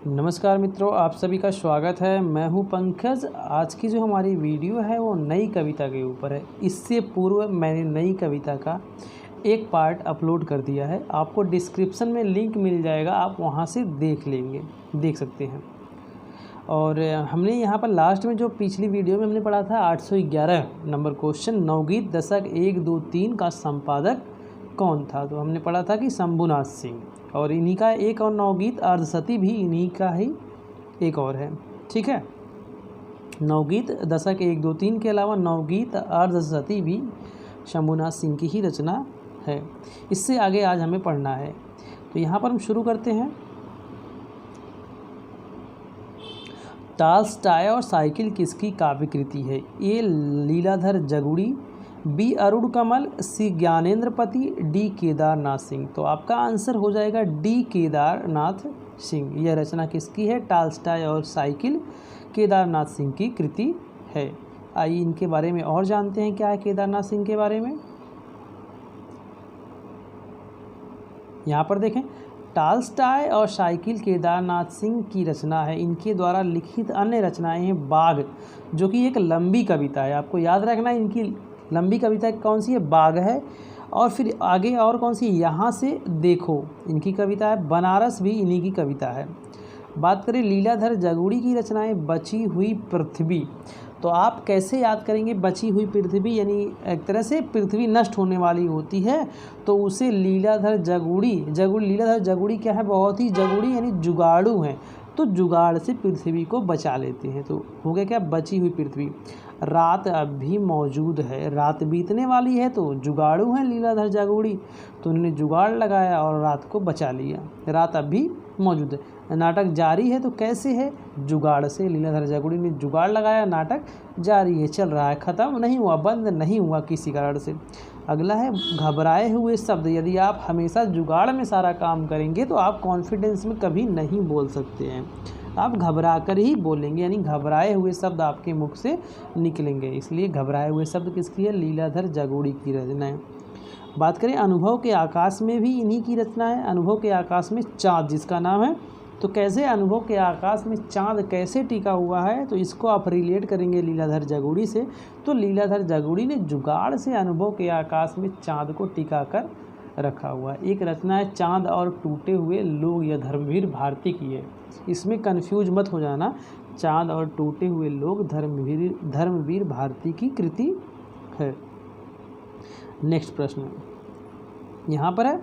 नमस्कार मित्रों, आप सभी का स्वागत है। मैं हूं पंकज। आज की जो हमारी वीडियो है वो नई कविता के ऊपर है। इससे पूर्व मैंने नई कविता का एक पार्ट अपलोड कर दिया है, आपको डिस्क्रिप्शन में लिंक मिल जाएगा, आप वहां से देख सकते हैं। और हमने यहाँ पर लास्ट में जो पिछली वीडियो में हमने पढ़ा था 811 नंबर क्वेश्चन, नवगीत दशक 1, 2, 3 का संपादक कौन था। तो हमने पढ़ा था कि शंभुनाथ सिंह, और इन्हीं का एक और नवगीत अर्धसती भी इन्हीं का ही एक और है। ठीक है, नवगीत दशक 1, 2, 3 के अलावा नवगीत अर्धसती भी शंभुनाथ सिंह की ही रचना है। इससे आगे आज हमें पढ़ना है, तो यहाँ पर हम शुरू करते हैं। टॉल्स्टॉय और साइकिल किसकी काव्य कृति है। ए लीलाधर जगुड़ी, बी अरुण कमल, सी ज्ञानेंद्रपति, डी केदारनाथ सिंह। तो आपका आंसर हो जाएगा डी केदारनाथ सिंह। यह रचना किसकी है? टॉल्स्टॉय और साइकिल केदारनाथ सिंह की कृति है। आइए इनके बारे में और जानते हैं क्या है केदारनाथ सिंह के बारे में। यहाँ पर देखें, टॉल्स्टॉय और साइकिल केदारनाथ सिंह की रचना है। इनके द्वारा लिखित अन्य रचनाएं हैं बाघ, जो कि एक लंबी कविता है। आपको याद रखना है इनकी लंबी कविता कौन सी है, बाघ है। और फिर आगे और कौन सी, यहाँ से देखो, इनकी कविता है। बनारस भी इन्हीं की कविता है। बात करें लीलाधर जगुड़ी की रचनाएं, बची हुई पृथ्वी। तो आप कैसे याद करेंगे बची हुई पृथ्वी, यानी एक तरह से पृथ्वी नष्ट होने वाली होती है, तो उसे लीलाधर जगुड़ी लीलाधर जगुड़ी क्या है, बहुत ही जगुड़ी यानी जुगाड़ू हैं, तो जुगाड़ से पृथ्वी को बचा लेते हैं। तो हो गया क्या, बची हुई पृथ्वी। रात अब भी मौजूद है, रात बीतने वाली है, तो जुगाड़ू हैं लीलाधर जगुड़ी, तो उन्होंने जुगाड़ लगाया और रात को बचा लिया। रात अब भी मौजूद है। नाटक जारी है, तो कैसे है, जुगाड़ से। लीलाधर जगुड़ी ने जुगाड़ लगाया, नाटक जारी है, चल रहा है, ख़त्म नहीं हुआ, बंद नहीं हुआ किसी कारण से। अगला है घबराए हुए शब्द। यदि आप हमेशा जुगाड़ में सारा काम करेंगे तो आप कॉन्फिडेंस में कभी नहीं बोल सकते हैं, आप घबरा कर ही बोलेंगे, यानी घबराए हुए शब्द आपके मुख से निकलेंगे। इसलिए घबराए हुए शब्द किसकी है, लीलाधर जगुड़ी की रचना है। बात करें अनुभव के आकाश में, भी इन्हीं की रचना है। अनुभव के आकाश में चाँद जिसका नाम है, तो कैसे अनुभव के आकाश में चाँद कैसे टिका हुआ है, तो इसको आप रिलेट करेंगे लीलाधर जगुड़ी से। तो लीलाधर जगुड़ी ने जुगाड़ से अनुभव के आकाश में चाँद को टिका कर रखा हुआ है। एक रचना है चाँद और टूटे हुए लोग, यह धर्मवीर भारती की है। इसमें कंफ्यूज मत हो जाना, चाँद और टूटे हुए लोग धर्मवीर भारती की कृति है। नेक्स्ट प्रश्न यहाँ पर है,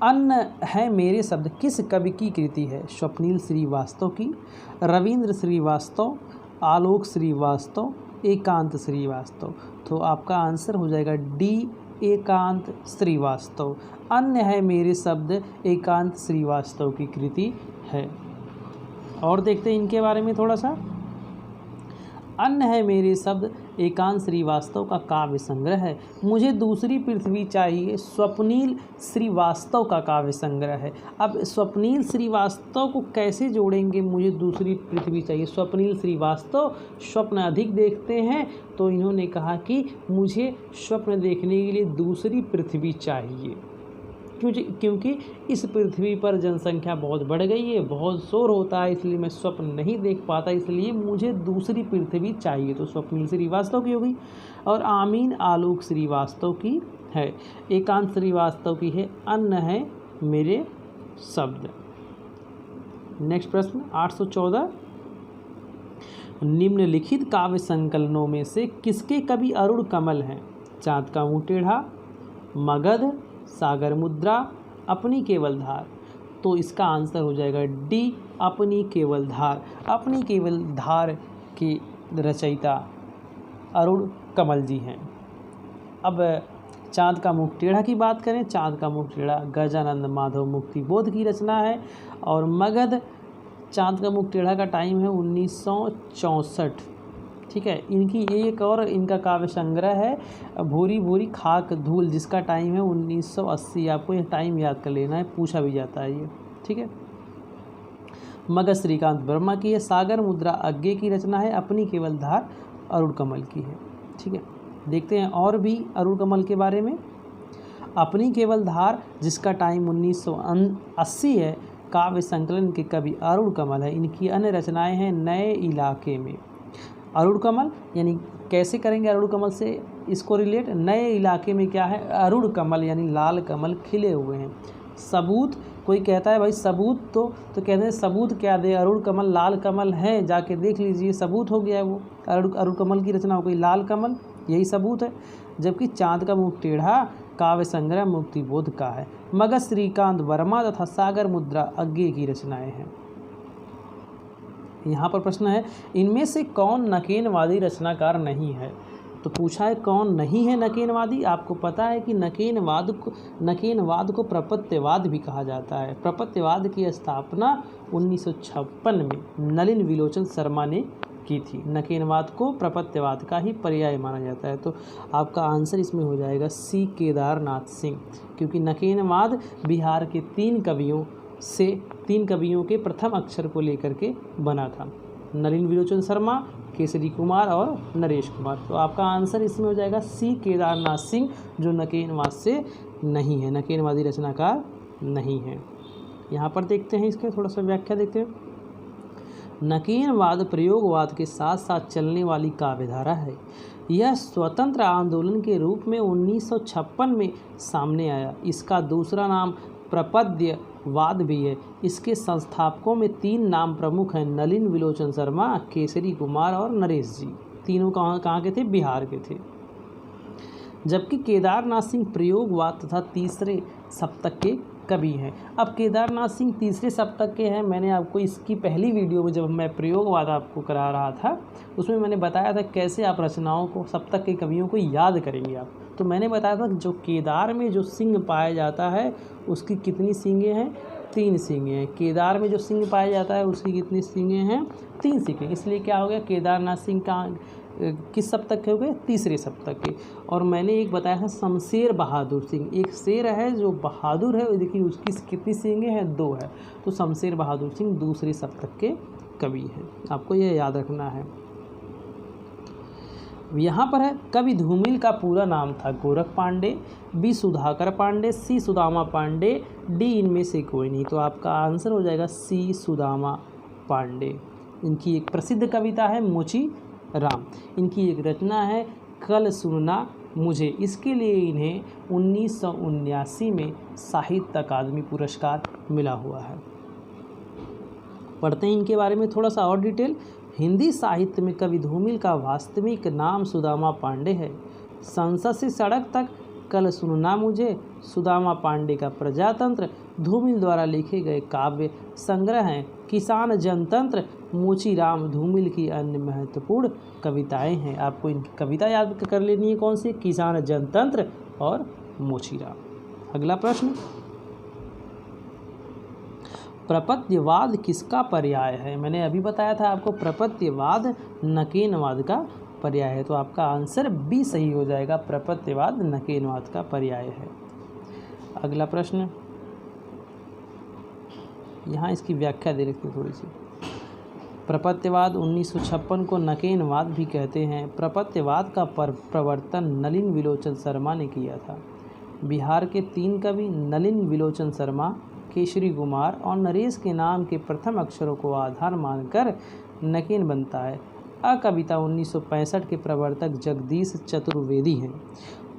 अन्न है मेरे शब्द किस कवि की कृति है। स्वप्नील श्रीवास्तव की, रविंद्र श्रीवास्तव, आलोक श्रीवास्तव, एकांत श्रीवास्तव। तो आपका आंसर हो जाएगा डी एकांत श्रीवास्तव। अन्य है मेरे शब्द एकांत श्रीवास्तव की कृति है। और देखते हैं इनके बारे में थोड़ा सा। अन्य है मेरे शब्द एकांत श्रीवास्तव का काव्य संग्रह है। मुझे दूसरी पृथ्वी चाहिए, स्वप्नील श्रीवास्तव का काव्य संग्रह है। अब स्वप्नील श्रीवास्तव को कैसे जोड़ेंगे, मुझे दूसरी पृथ्वी चाहिए। स्वप्नील श्रीवास्तव स्वप्न अधिक देखते हैं, तो इन्होंने कहा कि मुझे स्वप्न देखने के लिए दूसरी पृथ्वी चाहिए, क्योंकि इस पृथ्वी पर जनसंख्या बहुत बढ़ गई है, बहुत शोर होता है, इसलिए मैं स्वप्न नहीं देख पाता, इसलिए मुझे दूसरी पृथ्वी चाहिए। तो स्वप्नील श्रीवास्तव की हो गई। और आमीन आलोक श्रीवास्तव की है। एकांत श्रीवास्तव की है अन्न है मेरे शब्द। नेक्स्ट प्रश्न 814, निम्नलिखित काव्य संकलनों में से किसके कवि अरुण कमल हैं। चाँद का मुँह टेढ़ा, मगध, सागर मुद्रा, अपनी केवल धार। तो इसका आंसर हो जाएगा डी अपनी केवल धार। अपनी केवल धार के रचयिता अरुण कमल जी हैं। अब चाँद का मुख टेढ़ा की बात करें, चाँद का मुख टेढ़ा गजानंद माधव मुक्तिबोध की रचना है। और मगध, चाँद का मुख टेढ़ा का टाइम है 1964। ठीक है, इनकी एक और इनका काव्य संग्रह है भूरी भूरी खाक धूल, जिसका टाइम है 1980। आपको यह टाइम याद कर लेना है, पूछा भी जाता है ये। ठीक है, मगध श्रीकांत वर्मा की है। सागर मुद्रा अज्ञे की रचना है। अपनी केवल धार अरुण कमल की है। ठीक है, देखते हैं और भी अरुण कमल के बारे में। अपनी केवल धार जिसका टाइम 1980 है, काव्य संकलन के कवि अरुण कमल है। इनकी अन्य रचनाएं हैं नए इलाके में। अरुण कमल यानी कैसे करेंगे अरुण कमल से इसको रिलेट, नए इलाके में क्या है, अरुण कमल यानी लाल कमल खिले हुए हैं। सबूत, कोई कहता है भाई सबूत तो कहते हैं सबूत क्या दे, अरुण कमल लाल कमल है, जाके देख लीजिए, सबूत हो गया है वो, अरुण कमल की रचना हो गई लाल कमल, यही सबूत है। जबकि चांद का मुख टेढ़ा काव्य संग्रह मुक्तिबोध का है। मगध श्रीकांत वर्मा तथा सागर मुद्रा अज्ञे की रचनाएं हैं। यहाँ पर प्रश्न है इनमें से कौन नकेनवादी रचनाकार नहीं है, तो पूछा है कौन नहीं है नकेनवादी। आपको पता है कि नकेनवाद को प्रपत्यवाद भी कहा जाता है। प्रपत्यवाद की स्थापना 1956 में नलिन विलोचन शर्मा ने की थी। नकेनवाद को प्रपत्यवाद का ही पर्याय माना जाता है। तो आपका आंसर इसमें हो जाएगा सी केदारनाथ सिंह, क्योंकि नकेनवाद बिहार के 3 कवियों के प्रथम अक्षर को लेकर के बना था, नलिन विलोचन शर्मा, केसरी कुमार और नरेश कुमार। तो आपका आंसर इसमें हो जाएगा सी केदारनाथ सिंह, जो नकेनवाद से नहीं है, नकेनवादी रचनाकार नहीं है। यहाँ पर देखते हैं इसके थोड़ा सा व्याख्या देखते हैं। नकेनवाद प्रयोगवाद के साथ साथ चलने वाली काव्यधारा है। यह स्वतंत्र आंदोलन के रूप में 1956 में सामने आया। इसका दूसरा नाम प्रपद्यवाद भी है। इसके संस्थापकों में 3 नाम प्रमुख हैं, नलिन विलोचन शर्मा, केसरी कुमार और नरेश जी। तीनों कहाँ के थे, बिहार के थे। जबकि केदारनाथ सिंह प्रयोगवाद तथा तीसरे सप्तक के कवि हैं। अब केदारनाथ सिंह तीसरे सप्तक के हैं। मैंने आपको इसकी पहली वीडियो में जब मैं प्रयोगवाद आपको करा रहा था उसमें मैंने बताया था कैसे आप रचनाओं को, सप्तक के कवियों को याद करेंगे आप। तो मैंने बताया था जो केदार में जो सिंह पाया जाता है उसकी कितनी सींगें हैं, 3 सींगें हैं। केदार में जो सिंह पाया जाता है उसकी कितनी सींगें हैं, 3 सींगें। इसलिए क्या हो गया, केदारनाथ सिंह का किस सप्तक के हो गए, तीसरे सप्तक के। और मैंने एक बताया था शमशेर बहादुर सिंह, एक शेर है जो बहादुर है, देखिए उसकी कितनी सींगें हैं, 2 है। तो शमशेर बहादुर सिंह दूसरे सप्तक के कवि हैं, आपको यह याद रखना है। यहाँ पर है कवि धूमिल का पूरा नाम था गोरख पांडे, बी सुधाकर पांडे, सी सुदामा पांडे, डी इनमें से कोई नहीं। तो आपका आंसर हो जाएगा सी सुदामा पांडे। इनकी एक प्रसिद्ध कविता है मोची राम। इनकी एक रचना है कल सुनना मुझे। इसके लिए इन्हें 1979 में साहित्य अकादमी पुरस्कार मिला हुआ है। पढ़ते हैं इनके बारे में थोड़ा सा और डिटेल। हिंदी साहित्य में कवि धूमिल का वास्तविक नाम सुदामा पांडे है। संसद से सड़क तक, कल सुनना मुझे, सुदामा पांडे का प्रजातंत्र धूमिल द्वारा लिखे गए काव्य संग्रह हैं। किसान जनतंत्र मोचीराम धूमिल की अन्य महत्वपूर्ण कविताएं हैं। आपको इनकी कविता याद कर लेनी है, कौन सी, किसान जनतंत्र और मोचीराम। अगला प्रश्न, प्रपत्यवाद किसका पर्याय है। मैंने अभी बताया था आपको प्रपत्यवाद नकेनवाद का पर्याय है। तो आपका आंसर बी सही हो जाएगा, प्रपत्यवाद नकेनवाद का पर्याय है। अगला प्रश्न, यहाँ इसकी व्याख्या दे रखी थोड़ी सी। प्रपत्यवाद 1956 को नकेनवाद भी कहते हैं। प्रपत्यवाद का प्रवर्तन नलिन विलोचन शर्मा ने किया था। बिहार के 3 कवि नलिन विलोचन शर्मा, केसरी कुमार और नरेश के नाम के प्रथम अक्षरों को आधार मानकर नकेन बनता है। कविता 1965 के प्रवर्तक जगदीश चतुर्वेदी हैं।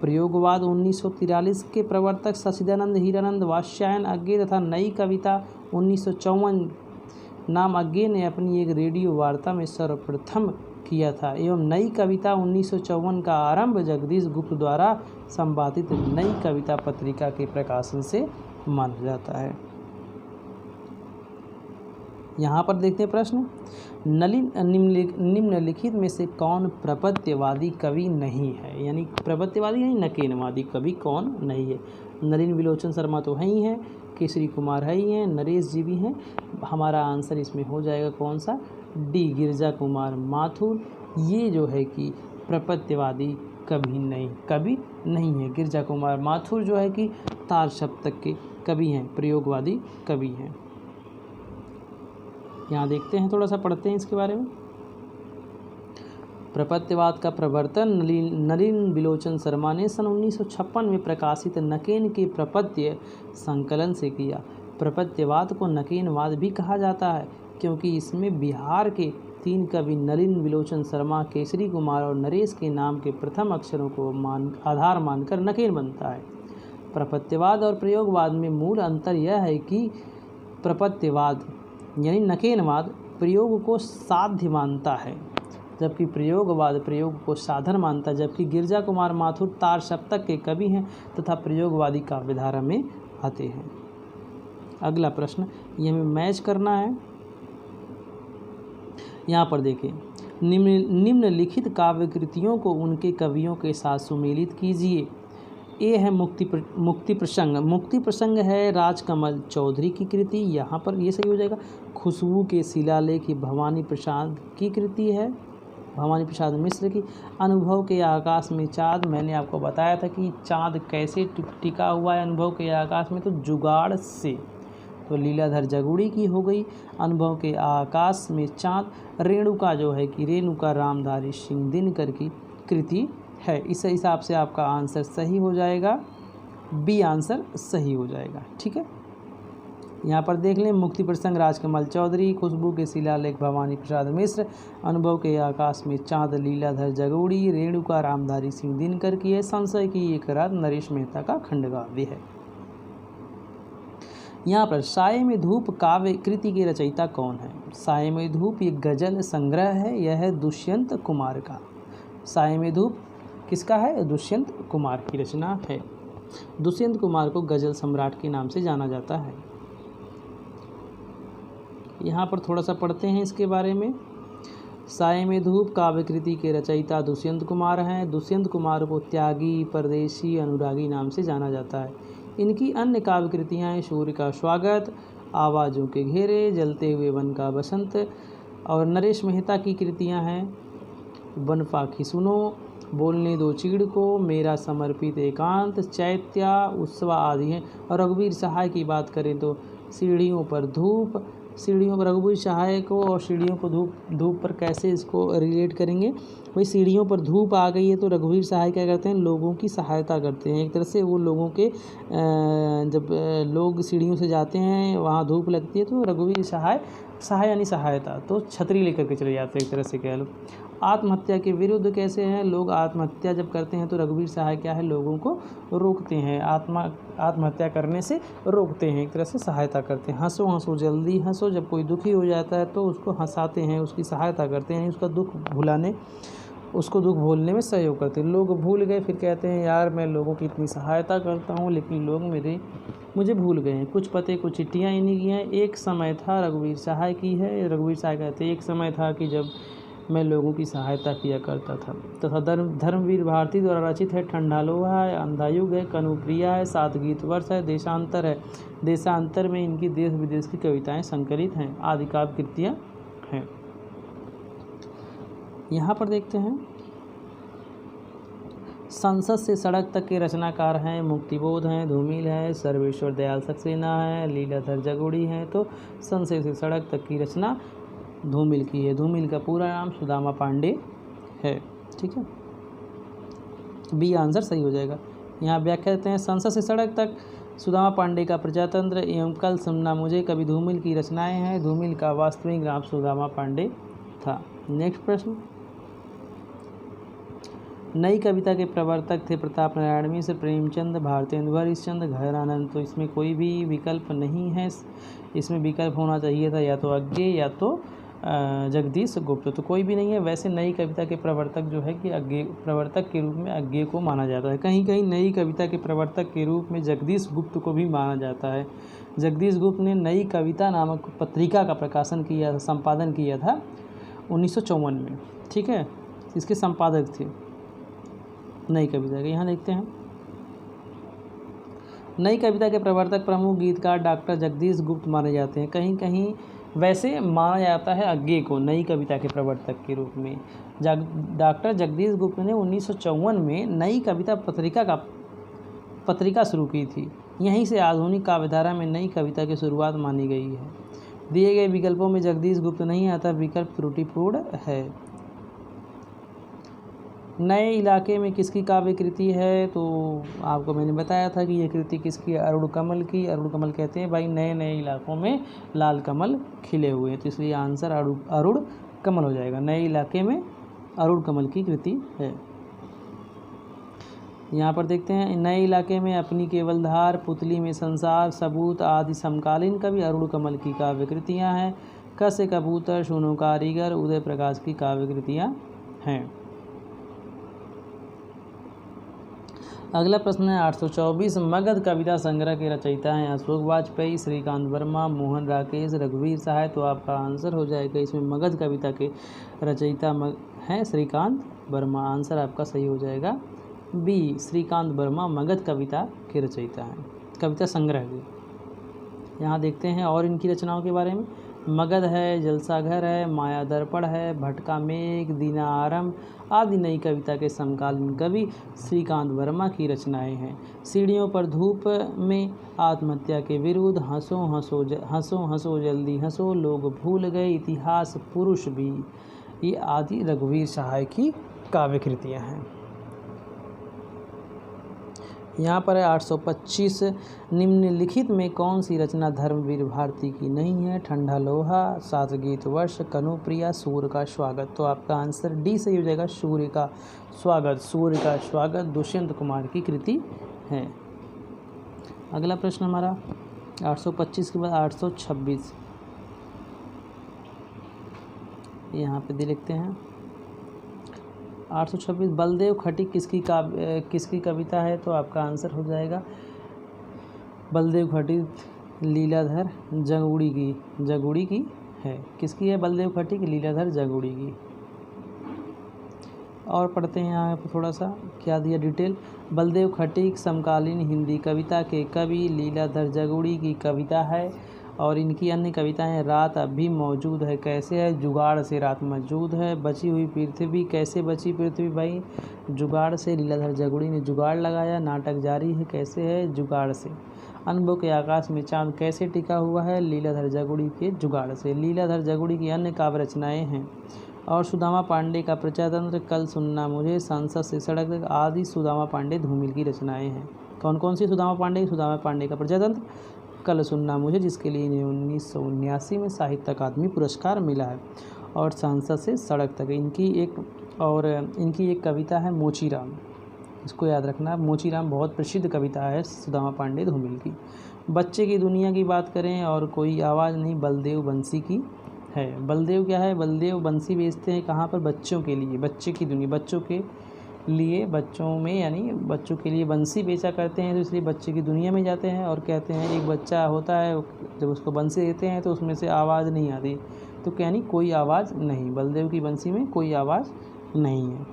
प्रयोगवाद 1943 के प्रवर्तक सचिदानंद हीरानंद वात्स्यायन अज्ञे तथा नई कविता 1954 नाम अज्ञे ने अपनी एक रेडियो वार्ता में सर्वप्रथम किया था। एवं नई कविता 1954 का आरंभ जगदीश गुप्त द्वारा संपादित नई कविता पत्रिका के प्रकाशन से माना जाता है। यहाँ पर देखते हैं प्रश्न, निम्नलिखित में से कौन प्रपत्यवादी कवि नहीं है। यानी प्रपत्यवादी यानी नकेनवादी कवि कौन नहीं है। नलिन विलोचन शर्मा तो है ही हैं, केसरी कुमार है ही हैं, नरेश जी भी हैं। हमारा आंसर इसमें हो जाएगा कौन सा, डी गिरजा कुमार माथुर। ये जो है कि प्रपत्यवादी कवि नहीं है। गिरजा कुमार माथुर जो है कि तार सप्तक के कवि हैं, प्रयोगवादी कवि हैं। यहाँ देखते हैं, थोड़ा सा पढ़ते हैं इसके बारे में। प्रपत्यवाद का प्रवर्तन नलिन विलोचन शर्मा ने सन 1956 में प्रकाशित नकेन के प्रपत्य संकलन से किया। प्रपत्यवाद को नकेनवाद भी कहा जाता है क्योंकि इसमें बिहार के 3 कवि नलिन विलोचन शर्मा, केसरी कुमार और नरेश के नाम के प्रथम अक्षरों को आधार मानकर नकेन बनता है। प्रपत्यवाद और प्रयोगवाद में मूल अंतर यह है कि प्रपत्यवाद यानी नकेनवाद प्रयोग को साध्य मानता है, जबकि प्रयोगवाद प्रयोग को साधन मानता है। जबकि गिरजा कुमार माथुर तार सप्तक के कवि हैं तथा प्रयोगवादी काव्यधारा में आते हैं। अगला प्रश्न ये हमें मैच करना है। यहाँ पर देखें, निम्नलिखित काव्य कृतियों को उनके कवियों के साथ सुमेलित कीजिए। ए है मुक्ति प्रसंग। मुक्ति प्रसंग है राजकमल चौधरी की कृति, यहाँ पर ये सही हो जाएगा। खुशबू के शिलालेख भवानी प्रसाद की कृति है, भवानी प्रसाद मिश्र की। अनुभव के आकाश में चाँद, मैंने आपको बताया था कि चाँद कैसे टिका हुआ है अनुभव के आकाश में, तो जुगाड़ से, तो लीलाधर जगुड़ी की हो गई अनुभव के आकाश में चाँद। रेणुका जो है कि रेणुका रामधारी सिंह दिनकर की कृति है। इस हिसाब से आपका आंसर सही हो जाएगा, बी आंसर सही हो जाएगा। ठीक है, यहाँ पर देख लें, मुक्ति प्रसंग राजकमल चौधरी, खुशबू के शिलालेख भवानी प्रसाद मिश्र, अनुभव के आकाश में चाँद लीलाधर जगोड़ी, रेणुका रामधारी सिंह दिनकर की है। संशय की एक रात नरेश मेहता का खंडकाव्य है। यहाँ पर साये में धूप काव्य कृति के रचयिता कौन है? साये में धूप ये गजल संग्रह है, यह है दुष्यंत कुमार का। साये में धूप किसका है? दुष्यंत कुमार की रचना है। दुष्यंत कुमार को गजल सम्राट के नाम से जाना जाता है। यहाँ पर थोड़ा सा पढ़ते हैं इसके बारे में। साये में धूप काव्य कृति के रचयिता दुष्यंत कुमार हैं। दुष्यंत कुमार को त्यागी, परदेशी, अनुरागी नाम से जाना जाता है। इनकी अन्य काव्य कृतियाँ हैं सूर्य का स्वागत, आवाज़ों के घेरे, जलते हुए वन का बसंत, और नरेश मेहता की कृतियाँ हैं वन पाखी सुनो, बोलने दो चीड़ को, मेरा समर्पित एकांत, चैत्या, उत्सवा आदि हैं। और रघुवीर सहाय की बात करें तो सीढ़ियों पर धूप, सीढ़ियों पर रघुवीर सहाय को और सीढ़ियों को धूप पर कैसे इसको रिलेट करेंगे? भाई सीढ़ियों पर धूप आ गई है तो रघुवीर सहाय क्या करते हैं? लोगों की सहायता करते हैं। एक तरह से वो लोगों के जब लोग सीढ़ियों से जाते हैं वहाँ धूप लगती है तो रघुवीर सहाय यानी सहायता, तो छतरी लेकर के चले जाते हैं एक तरह से कह लो। आत्महत्या के विरुद्ध कैसे हैं? लोग आत्महत्या जब करते हैं तो रघुवीर सहाय क्या है? लोगों को रोकते हैं, आत्महत्या करने से रोकते हैं, एक तरह से सहायता करते हैं। हंसो हंसो जल्दी हंसो, जब कोई दुखी हो जाता है तो उसको हंसाते हैं, उसकी सहायता करते हैं, उसका दुख भूलने में सहयोग करते हैं। लोग भूल गए फिर कहते हैं यार मैं लोगों की इतनी सहायता करता हूँ लेकिन लोग मुझे भूल गए हैं। कुछ पते कुछ चिट्ठियाँ इन्हीं की हैं। एक समय था, रघुवीर सहाय की है। रघुवीर सहाय कहते हैं एक समय था कि जब मैं लोगों की सहायता किया करता था। तथा धर्मवीर भारती द्वारा रचित है ठंडा लोहा है, अंधा युग है, कनुप्रिया है, 7 गीत वर्ष है, देशांतर है। देशांतर में इनकी देश विदेश की कविताएं संकलित हैं, आदि काव्य कृतियाँ हैं। यहाँ पर देखते हैं, संसद से सड़क तक के रचनाकार हैं मुक्तिबोध हैं, धूमिल है, सर्वेश्वर दयाल सक्सेना है, लीलाधर जगोड़ी हैं। तो संसद से सड़क तक की रचना धूमिल की है। धूमिल का पूरा नाम सुदामा पांडे है। ठीक है, बी आंसर सही हो जाएगा। यहाँ व्याख्या देते हैं, संसद से सड़क तक सुदामा पांडे का प्रजातंत्र एवं कल सुनना मुझे कवि धूमिल की रचनाएं हैं। धूमिल का वास्तविक नाम सुदामा पांडे था। नेक्स्ट प्रश्न, नई कविता के प्रवर्तक थे प्रताप नारायण मिश्र, प्रेमचंद, भारतेंदु हरिश्चंद्र, गहरानंद। तो इसमें कोई भी विकल्प नहीं है, इसमें विकल्प होना चाहिए था या तो अज्ञे या तो जगदीश गुप्त, तो कोई भी नहीं है। वैसे नई कविता के प्रवर्तक जो है कि अज्ञे प्रवर्तक के रूप में अज्ञे को माना जाता है। कहीं कहीं नई कविता के प्रवर्तक के रूप में जगदीश गुप्त को भी माना जाता है। जगदीश गुप्त ने नई कविता नामक पत्रिका का प्रकाशन किया था, संपादन किया था 1954 में। ठीक है, इसके संपादक थे नई कविता के। यहाँ देखते हैं, नई कविता के प्रवर्तक प्रमुख गीतकार डॉक्टर जगदीश गुप्त माने जाते हैं। कहीं कहीं वैसे माना जाता है अज्ञे को नई कविता के प्रवर्तक के रूप में। डॉक्टर जगदीश गुप्त ने 1954 में नई कविता पत्रिका शुरू की थी। यहीं से आधुनिक काव्यधारा में नई कविता की शुरुआत मानी गई है। दिए गए विकल्पों में जगदीश गुप्त नहीं आता, विकल्प त्रुटिपूर्ण है। नए इलाके में किसकी काव्य कृति है, तो आपको मैंने बताया था कि ये कृति किसकी है, अरुण कमल की। अरुण कमल कहते हैं भाई नए नए इलाकों में लाल कमल खिले हुए हैं, तो इसलिए आंसर अरुण कमल हो जाएगा। नए इलाके में अरुण कमल की कृति है। यहाँ पर देखते हैं नए इलाके में अपनी केवलधार, पुतली में संसार, सबूत आदि समकालीन कवि अरुण कमल की काव्य कृतियाँ हैं। क से कबूतर, सुनो कारीगर, उदय प्रकाश की काव्य कृतियाँ हैं। अगला प्रश्न है 824। मगध कविता संग्रह के रचयिता हैं अशोक वाजपेयी, श्रीकांत वर्मा, मोहन राकेश, रघुवीर सहाय। तो आपका आंसर हो जाएगा इसमें मगध कविता के रचयिता हैं श्रीकांत वर्मा। आंसर आपका सही हो जाएगा बी, श्रीकांत वर्मा मगध कविता के रचयिता हैं, कविता संग्रह के। यहाँ देखते हैं और इनकी रचनाओं के बारे में। मगध है, जलसाघर है, माया दर्पण है, भटका मेघ, दीना आरंभ आदि नई कविता के समकालीन कवि श्रीकांत वर्मा की रचनाएं हैं। सीढ़ियों पर धूप में, आत्महत्या के विरुद्ध, हंसो हंसो हंसो हंसो जल्दी हंसो, लोग भूल गए, इतिहास पुरुष भी, ये आदि रघुवीर सहाय की काव्य कृतियाँ हैं। यहाँ पर है 825। निम्नलिखित में कौन सी रचना धर्मवीर भारती की नहीं है? ठंडा लोहा, सात गीत वर्ष, कनुप्रिया, सूर्य का स्वागत। तो आपका आंसर डी सही हो जाएगा, सूर्य का स्वागत। सूर्य का स्वागत दुष्यंत कुमार की कृति है। अगला प्रश्न हमारा 825 के बाद 826 यहाँ पे दे लिखते हैं 826। बलदेव खटिक किसकी कविता है? तो आपका आंसर हो जाएगा बलदेव खटिक लीलाधर जगुड़ी की है। किसकी है बलदेव खटिक? लीलाधर जगुड़ी की। और पढ़ते हैं यहाँ पर थोड़ा सा क्या दिया डिटेल। बलदेव खटिक समकालीन हिंदी कविता के कवि लीलाधर जगुड़ी की कविता है। और इनकी अन्य कविताएं रात अब भी मौजूद है, कैसे है? जुगाड़ से रात मौजूद है। बची हुई पृथ्वी, कैसे बची पृथ्वी भाई? जुगाड़ से, लीलाधर जगुड़ी ने जुगाड़ लगाया। नाटक जारी है, कैसे है? जुगाड़ से। अनुभव के आकाश में चांद कैसे टिका हुआ है? लीलाधर जगुड़ी के जुगाड़ से। लीलाधर जगुड़ी की अन्य काव्य रचनाएँ हैं और सुदामा पांडे का प्रजातंत्र, कल सुनना मुझे, संसद से सड़क तक आदि सुदामा पांडे धूमिल की रचनाएँ हैं। कौन कौन सी? सुदामा पांडे का प्रजातंत्र, कल सुनना मुझे जिसके लिए इन्हें 1979 में साहित्य अकादमी पुरस्कार मिला है, और संसद से सड़क तक। इनकी एक कविता है मोचीराम, इसको याद रखना। मोचीराम बहुत प्रसिद्ध कविता है सुदामा पांडे धूमिल की। बच्चे की दुनिया की बात करें और कोई आवाज़ नहीं, बलदेव बंसी की है। बलदेव क्या है? बलदेव बंसी बेचते हैं कहाँ पर? बच्चों के लिए। बच्चे की दुनिया, बच्चों के लिए, बच्चों में यानी बच्चों के लिए बंसी बेचा करते हैं, तो इसलिए बच्चे की दुनिया में जाते हैं और कहते हैं एक बच्चा होता है, जब उसको बंसी देते हैं तो उसमें से आवाज़ नहीं आती, तो यानी कोई आवाज़ नहीं, बलदेव की बंसी में कोई आवाज़ नहीं है।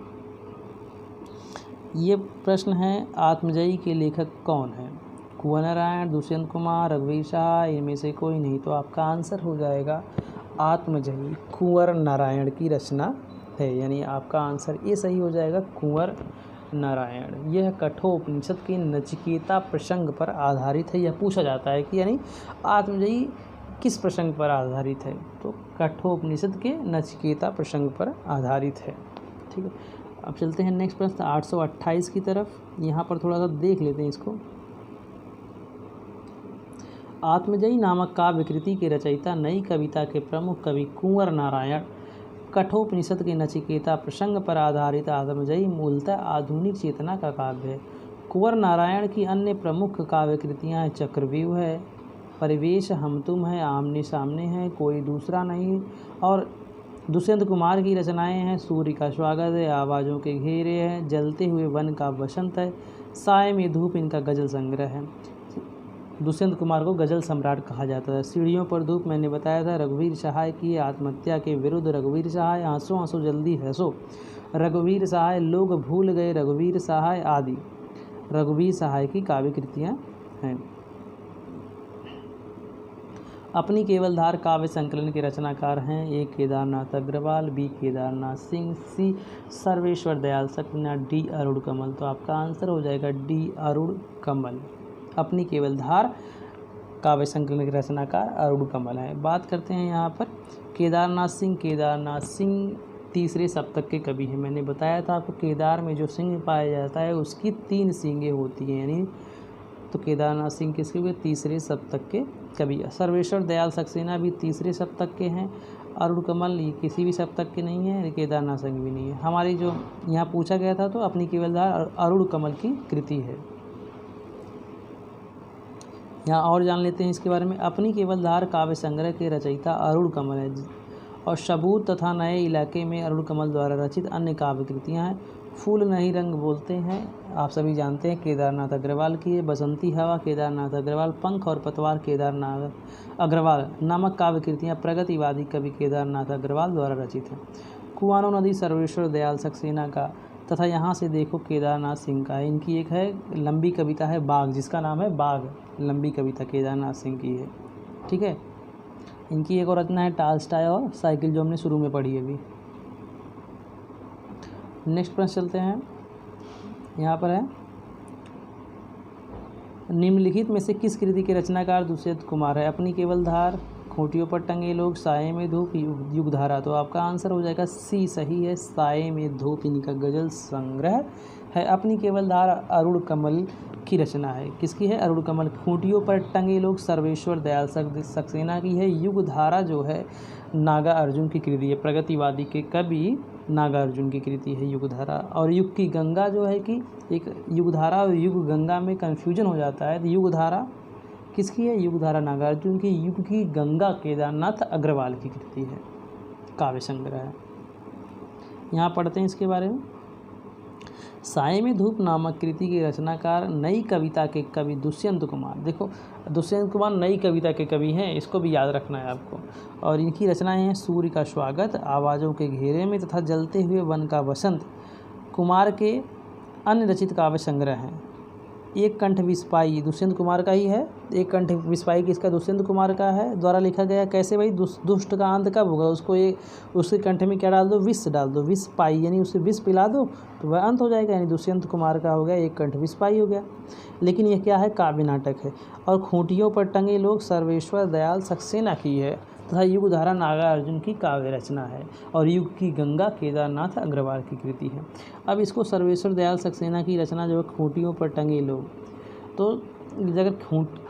ये प्रश्न है आत्मजयी के लेखक कौन है? कुंवर नारायण, दुष्यंत कुमार, रघुवीर सहाय, इनमें से कोई नहीं। तो आपका आंसर हो जाएगा आत्मजयी कुंवर नारायण की रचना है, यानी आपका आंसर ये सही हो जाएगा, कुंवर नारायण। यह कठोपनिषद के नचिकेता प्रसंग पर आधारित है। यह पूछा जाता है कि यानी आत्मजयी किस प्रसंग पर आधारित है? तो कठोपनिषद के नचिकेता प्रसंग पर आधारित है। ठीक है, अब चलते हैं नेक्स्ट प्रश्न 828 की तरफ। यहाँ पर थोड़ा सा देख लेते हैं इसको। आत्मजयी नामक काव्य कृति के रचयिता, नई कविता के प्रमुख कवि कुंवर नारायण। कठोपनिषद के नचिकेता प्रसंग पर आधारित आत्मजयी मूलतः आधुनिक चेतना का काव्य है। कुंवर नारायण की अन्य प्रमुख काव्य कृतियाँ चक्रव्यूह है, परिवेश, हम तुम है, आमने सामने है, कोई दूसरा नहीं, और दुष्यंत कुमार की रचनाएं हैं सूर्य का स्वागत है, आवाज़ों के घेरे है, जलते हुए वन का बसंत है, साय में धूप इनका गजल संग्रह है। दुष्यंत कुमार को गजल सम्राट कहा जाता है। सीढ़ियों पर धूप मैंने बताया था, रघुवीर सहाय की। आत्महत्या के विरुद्ध रघुवीर सहाय, हंसो हंसो जल्दी हंसो रघुवीर सहाय, लोग भूल गए रघुवीर सहाय आदि रघुवीर सहाय की काव्य कृतियाँ हैं। अपनी केवलधार काव्य संकलन के रचनाकार हैं ए केदारनाथ अग्रवाल, बी केदारनाथ सिंह, सी सर्वेश्वर दयाल सक्सेना, डी अरुण कमल। तो आपका आंसर हो जाएगा डी अरुण कमल। अपनी केवलधार काव्य संकलन के रचनाकार अरुण कमल है। बात करते हैं यहाँ पर केदारनाथ सिंह तीसरे सप्तक के कवि हैं। मैंने बताया था आपको केदार में जो सिंह पाया जाता है उसकी 3 सींगें होती हैं, यानी तो केदारनाथ सिंह किसके हुए? तीसरे सप्तक के कवि। सर्वेश्वर दयाल सक्सेना भी तीसरे सप्तक के हैं। अरुण कमल ये किसी भी सप्तक के नहीं है, केदारनाथ सिंह भी नहीं है। हमारी जो यहाँ पूछा गया था तो अपनी केवलधार अरुण कमल की कृति है। यहाँ और जान लेते हैं इसके बारे में। अपनी केवलधार काव्य संग्रह के रचयिता अरुण कमल है और सबूत तथा नए इलाके में अरुण कमल द्वारा रचित अन्य काव्य कृतियाँ हैं। फूल नहीं रंग बोलते हैं, आप सभी जानते हैं, केदारनाथ अग्रवाल की है। बसंती हवा केदारनाथ अग्रवाल। पंख और पतवार केदारनाथ अग्रवाल नामक काव्य कृतियाँ प्रगतिवादी कवि केदारनाथ अग्रवाल द्वारा रचित हैं। कुआनो नदी सर्वेश्वर दयाल सक्सेना का तथा यहाँ से देखो केदारनाथ सिंह का है। इनकी एक है लंबी कविता है बाघ, जिसका नाम है बाघ। लंबी कविता केदारनाथ सिंह की है, ठीक है। इनकी एक और रचना है टॉल्स्टॉय और साइकिल, जो हमने शुरू में पढ़ी है अभी। नेक्स्ट प्रश्न चलते हैं। यहाँ पर है निम्नलिखित में से किस कृति के रचनाकार दुष्यंत कुमार है? अपनी केवलधार, खूंटियों पर टंगे लोग, साये में धूप, युगधारा। तो आपका आंसर हो जाएगा सी, सही है। साये में धूप इनका गजल संग्रह है। अपनी केवलधार अरुण कमल की रचना है। किसकी है? अरुण कमल। खूंटियों पर टंगे लोग सर्वेश्वर दयाल सक्सेना की है। युगधारा जो है नागार्जुन की कृति है। प्रगतिवादी के कवि नागार्जुन की कृति है युगधारा। और युग की गंगा जो है कि एक युगधारा और युग गंगा में कन्फ्यूजन हो जाता है। तो युगधारा किसकी है? युगधारा नागार्जुन की। युग की गंगा केदारनाथ अग्रवाल की कृति है, काव्य संग्रह है। यहाँ पढ़ते हैं इसके बारे में। साये में धूप नामक कृति के रचनाकार नई कविता के कवि दुष्यंत कुमार। देखो दुष्यंत कुमार नई कविता के कवि हैं, इसको भी याद रखना है आपको। और इनकी रचनाएं हैं सूर्य का स्वागत, आवाज़ों के घेरे में तथा जलते हुए वन का बसंत। कुमार के अन्य रचित काव्य संग्रह हैं। एक कंठ विस्पाई दुष्यंत कुमार का ही है। एक कंठ विस्पाई किसका? दुष्यंत कुमार का है, द्वारा लिखा गया। कैसे भाई? दुष्ट का अंत कब होगा? उसको उसके कंठ में क्या डाल दो? विष डाल दो। विष पाई यानी उसे विष पिला दो तो वह अंत हो जाएगा, यानी दुष्यंत कुमार का हो गया एक कंठ विस्पाई हो गया। लेकिन यह क्या है? काव्य नाटक है। और खूंटियों पर टंगे लोग सर्वेश्वर दयाल सक्सेना की है तथा युगधारा नागार्जुन की काव्य रचना है। और युग की गंगा केदारनाथ अग्रवाल की कृति है। अब इसको सर्वेश्वर दयाल सक्सेना की रचना जो है खूंटियों पर टंगे लोग, तो अगर